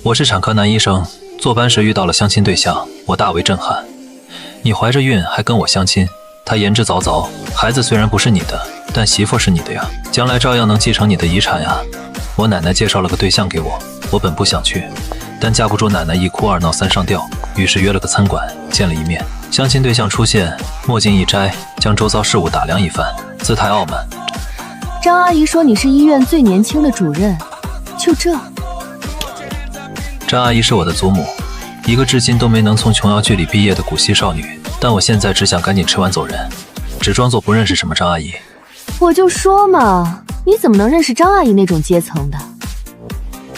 我是产科男医生，坐班时遇到了相亲对象，我大为震撼。你怀着孕还跟我相亲，他言之凿凿，孩子虽然不是你的，但媳妇是你的呀，将来照样能继承你的遗产呀。我奶奶介绍了个对象给我，我本不想去，但架不住奶奶一哭二闹三上吊，于是约了个餐馆见了一面。相亲对象出现，墨镜一摘，将周遭事物打量一番，姿态傲慢。张阿姨说你是医院最年轻的主任，就这？张阿姨是我的祖母，一个至今都没能从琼瑶剧里毕业的古稀少女，但我现在只想赶紧吃完走人，只装作不认识什么张阿姨。我就说嘛，你怎么能认识张阿姨那种阶层的？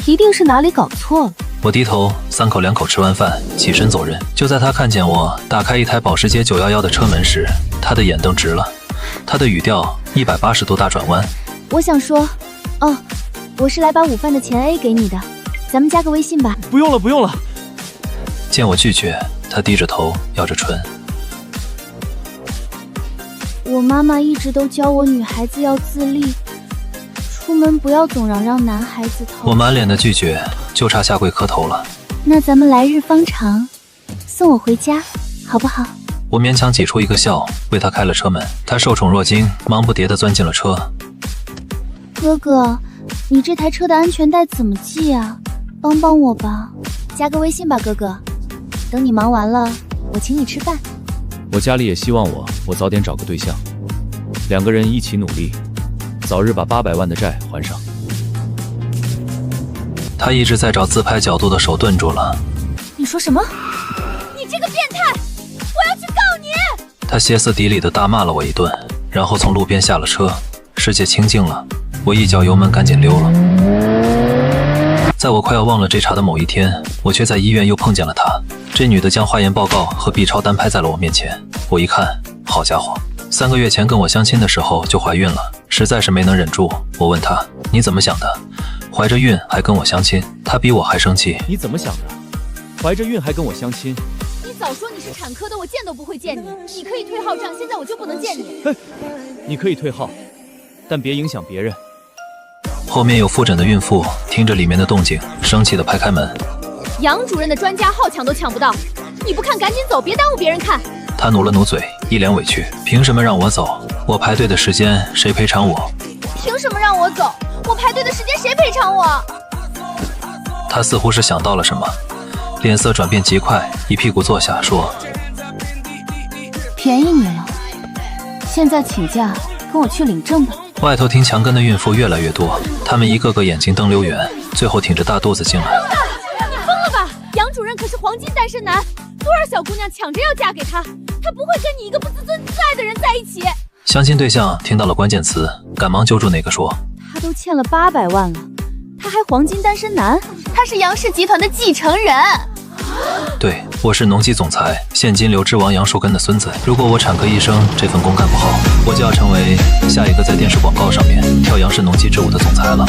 一定是哪里搞错了。我低头3口2口吃完饭，起身走人。就在他看见我打开一台保时捷911的车门时，他的眼瞪直了，他的语调180度大转弯。我想说，哦，我是来把午饭的钱 A 给你的，咱们加个微信吧。不用了，不用了。见我拒绝，他低着头，咬着唇。我妈妈一直都教我女孩子要自立，出门不要总让男孩子掏。我满脸的拒绝，就差下跪磕头了。那咱们来日方长，送我回家，好不好？我勉强挤出一个笑，为他开了车门。他受宠若惊，忙不迭地钻进了车。哥哥，你这台车的安全带怎么系啊？帮帮我吧。加个微信吧，哥哥。等你忙完了，我请你吃饭。我家里也希望我早点找个对象，2个人一起努力，早日把800万的债还上。他一直在找自拍角度的手顿住了。你说什么？你这个变态！我要去告你！他歇斯底里地大骂了我一顿，然后从路边下了车。世界清静了，我一脚油门赶紧溜了。在我快要忘了这茬的某一天，我却在医院又碰见了她。这女的将化验报告和 B 超单拍在了我面前，我一看，好家伙，3个月前跟我相亲的时候就怀孕了，实在是没能忍住。我问她，你怎么想的？怀着孕还跟我相亲？她比我还生气。你怎么想的？怀着孕还跟我相亲？你早说你是产科的，我见都不会见你。你可以退号账，现在我就不能见你。你可以退号，但别影响别人。后面有复诊的孕妇听着里面的动静，生气地拍开门。杨主任的专家号抢都抢不到，你不看赶紧走，别耽误别人看。他努了努嘴，一脸委屈，凭什么让我走？我排队的时间谁赔偿我？凭什么让我走？我排队的时间谁赔偿我？他似乎是想到了什么，脸色转变极快，一屁股坐下说：便宜你了，现在请假跟我去领证吧。外头听墙根的孕妇越来越多，她们一个个眼睛瞪溜圆，最后挺着大肚子进来。你疯了吧？杨主任可是黄金单身男，多少小姑娘抢着要嫁给他，他不会跟你一个不自尊自爱的人在一起。相亲对象听到了关键词，赶忙揪住那个说：他都欠了800万了，他还黄金单身男？他是杨氏集团的继承人。对，我是农机总裁，现金流之王杨树根的孙子。如果我产科医生这份工干不好，我就要成为下一个在电视广告上面跳杨氏农机之舞的总裁了。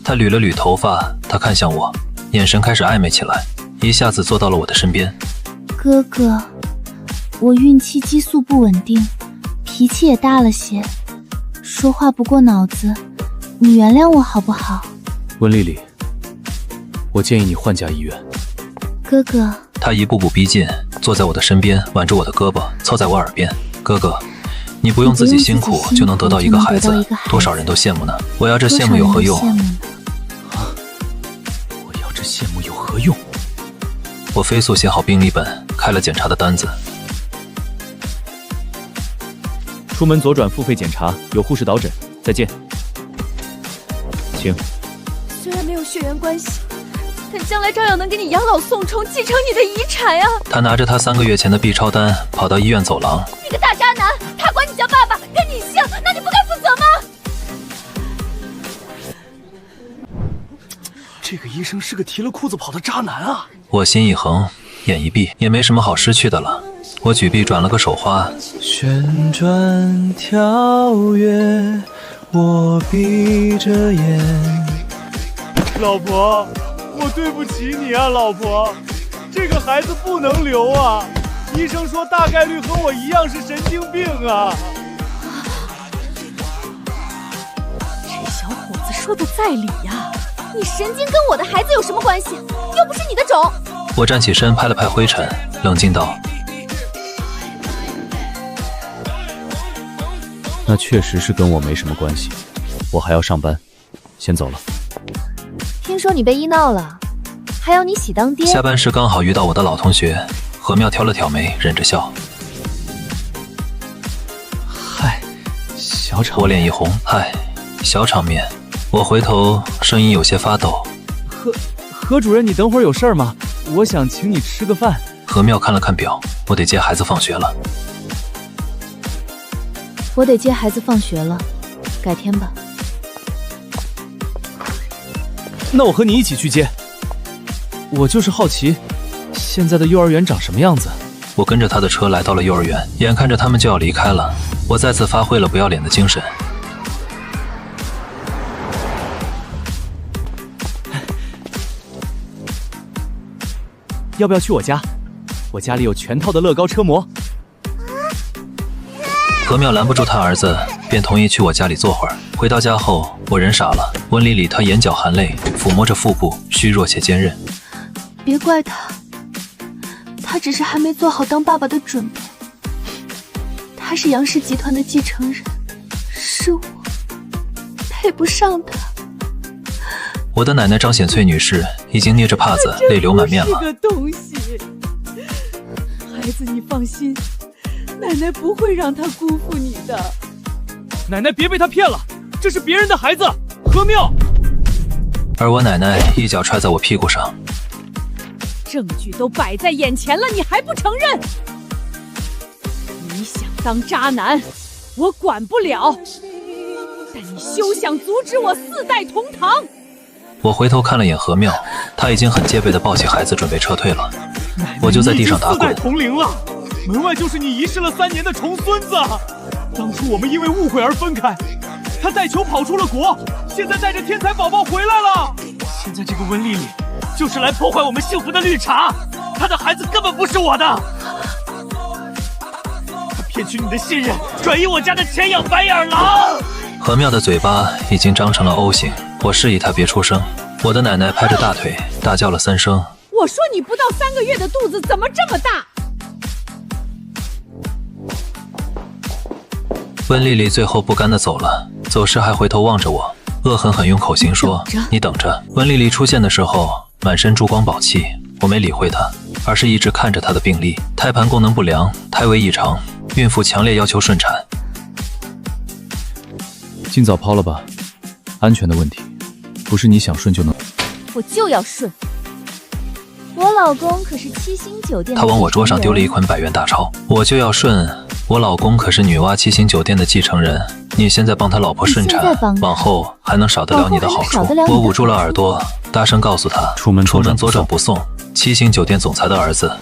他捋了捋头发，他看向我，眼神开始暧昧起来，一下子坐到了我的身边。哥哥，我孕期激素不稳定，脾气也大了些，说话不过脑子，你原谅我好不好？温丽丽，我建议你换家医院。哥哥，他一步步逼近，坐在我的身边，挽着我的胳膊，凑在我耳边。哥哥，你不用自己辛苦就能得到一个孩子，多少人都羡慕呢。我要这羡慕有何用？我要这羡慕有何用？我飞速写好病历本，开了检查的单子。出门左转付费检查，有护士导诊。再见。请。虽然没有血缘关系，但将来照样能给你养老送终，继承你的遗产呀！他拿着他3个月前的 B 超单，跑到医院走廊。你个大渣男，他管你叫爸爸，跟你姓，那你不该负责吗？这个医生是个提了裤子跑的渣男啊！我心一横，眼一闭，也没什么好失去的了。我举臂转了个手花，旋转跳跃，我闭着眼。老婆，我对不起你啊，老婆，这个孩子不能留啊！医生说大概率和我一样是神经病啊！这小伙子说的在理呀。你神经跟我的孩子有什么关系？又不是你的种。我站起身，拍了拍灰尘，冷静道：“那确实是跟我没什么关系，我还要上班，先走了。”听说你被医闹了，还要你喜当爹？下班时刚好遇到我的老同学何妙，挑了挑眉，忍着笑。嗨，小场面。我脸一红，嗨，小场面。我回头，声音有些发抖。何主任，你等会儿有事儿吗？我想请你吃个饭。何妙看了看表，我得接孩子放学了。我得接孩子放学了，改天吧。那我和你一起去接。我就是好奇，现在的幼儿园长什么样子？我跟着他的车来到了幼儿园，眼看着他们就要离开了，我再次发挥了不要脸的精神。要不要去我家？我家里有全套的乐高车模。何妙拦不住他儿子，便同意去我家里坐会儿。回到家后，我人傻了。温丽丽她眼角含泪，抚摸着腹部，虚弱且坚韧。别怪他，他只是还没做好当爸爸的准备。他是杨氏集团的继承人，是我配不上他。我的奶奶张显翠女士已经捏着帕子，泪流满面了。这个东西，孩子你放心，奶奶不会让他辜负你的。奶奶别被他骗了，这是别人的孩子，何妙。而我奶奶一脚踹在我屁股上。证据都摆在眼前了，你还不承认？你想当渣男，我管不了，但你休想阻止我4代同堂。我回头看了眼何妙，她已经很戒备地抱起孩子准备撤退了。我就在地上打滚。4代同龄了，门外就是你遗失了3年的重孙子。当初我们因为误会而分开，他带球跑出了国，现在带着天才宝宝回来了。现在这个温丽丽就是来破坏我们幸福的绿茶，她的孩子根本不是我的。他骗取你的信任，转移我家的钱养白眼狼。何妙的嘴巴已经张成了 O 型，我示意她别出声。我的奶奶拍着大腿大叫了3声。我说你不到3个月的肚子怎么这么大？温丽丽最后不甘地走了，走时还回头望着我，恶狠狠用口型说：“你等着。”温丽丽出现的时候，满身珠光宝气，我没理会她，而是一直看着她的病历：胎盘功能不良，胎位异常，孕妇强烈要求顺产。尽早抛了吧，安全的问题，不是你想顺就能。我就要顺。我老公可是7星酒店的。他往我桌上丢了一捆100元大钞。我就要顺。我老公可是女娲7星酒店的继承人，你现在帮他老婆顺产，往后还能少得了你的好处。我捂住了耳朵，大声告诉他：出门左转不送。7星酒店总裁的儿子，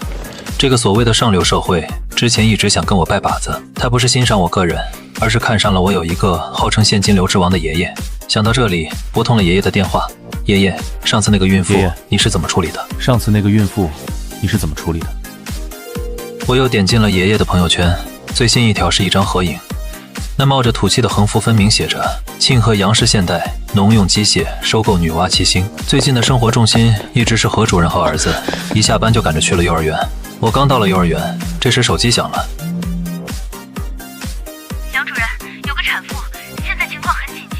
这个所谓的上流社会，之前一直想跟我拜把子。他不是欣赏我个人，而是看上了我有一个号称现金流之王的爷爷。想到这里，拨通了爷爷的电话。爷爷，上次那个孕妇你是怎么处理的？上次那个孕妇你是怎么处理的？我又点进了爷爷的朋友圈，最新一条是一张合影，那冒着土气的横幅分明写着庆贺杨氏现代农用机械收购女娲7星。最近的生活重心一直是何主任和儿子，一下班就赶着去了幼儿园。我刚到了幼儿园，这时手机响了。杨主任，有个产妇，现在情况很紧急。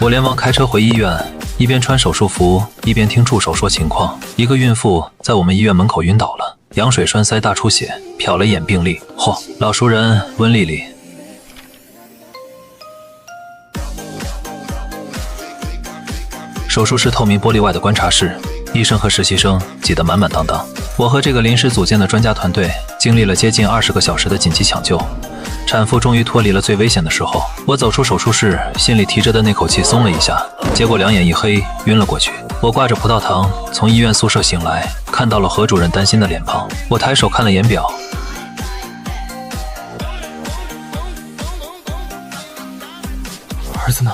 我连忙开车回医院，一边穿手术服，一边听助手说情况。一个孕妇在我们医院门口晕倒了，羊水栓塞大出血，瞟了一眼病历，嚯，老熟人温丽丽。手术室透明玻璃外的观察室，医生和实习生挤得满满当当。我和这个临时组建的专家团队经历了接近20个小时的紧急抢救，产妇终于脱离了最危险的时候。我走出手术室，心里提着的那口气松了一下，结果两眼一黑，晕了过去。我挂着葡萄糖从医院宿舍醒来，看到了何主任担心的脸庞。我抬手看了眼表，儿子呢？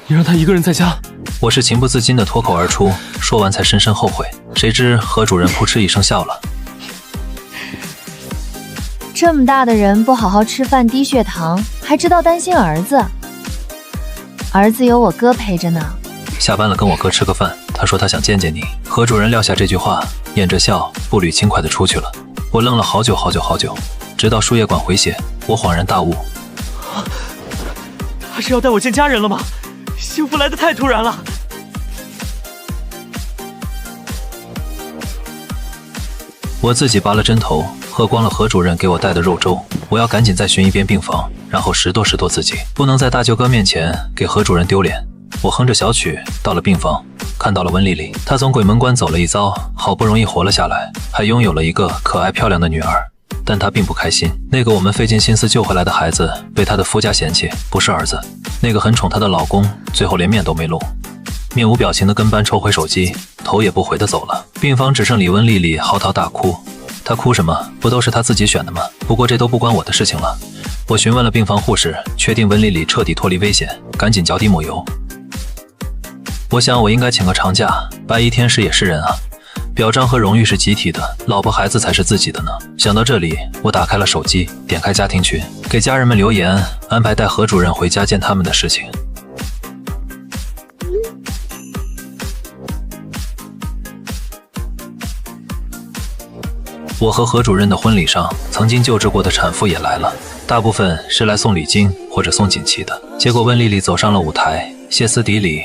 你让他一个人在家？我是情不自禁地脱口而出，说完才深深后悔。谁知何主任扑哧一声笑了。这么大的人不好好吃饭低血糖，还知道担心儿子。儿子有我哥陪着呢。下班了跟我哥吃个饭，他说他想见见你。何主任撂下这句话，掩着笑，步履轻快地出去了。我愣了好久，直到输液管回血，我恍然大悟。他是要带我见家人了吗？幸福来得太突然了。我自己拔了针头，喝光了何主任给我带的肉粥。我要赶紧再巡一遍病房，然后拾掇自己，不能在大舅哥面前给何主任丢脸。我哼着小曲到了病房，看到了温丽丽，她从鬼门关走了一遭，好不容易活了下来，还拥有了一个可爱漂亮的女儿。但她并不开心，那个我们费尽心思救回来的孩子被她的夫家嫌弃，不是儿子。那个很宠她的老公最后连面都没露，面无表情的跟班抽回手机，头也不回的走了。病房只剩李温丽丽嚎啕大哭。她哭什么？不都是她自己选的吗？不过这都不关我的事情了。我询问了病房护士，确定温丽丽彻底脱离危险，赶紧脚底抹油。我想我应该请个长假，白衣天使也是人啊，表彰和荣誉是集体的，老婆孩子才是自己的呢。想到这里，我打开了手机，点开家庭群，给家人们留言，安排带何主任回家见他们的事情。我和何主任的婚礼上，曾经救治过的产妇也来了，大部分是来送礼金或者送锦旗的。结果温丽丽走上了舞台，歇斯底里。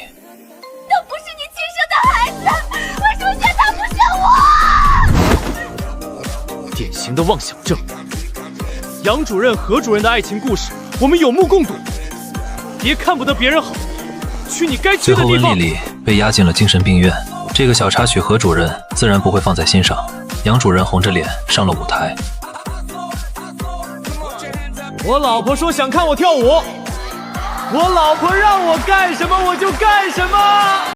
他不是你亲生的孩子，为什么现在他不像我？典型的妄想症。杨主任、何主任的爱情故事，我们有目共睹。别看不得别人好，去你该去的地方。最后温丽丽被押进了精神病院，这个小插曲何主任自然不会放在心上。杨主任红着脸上了舞台。我老婆说想看我跳舞，我老婆让我干什么我就干什么。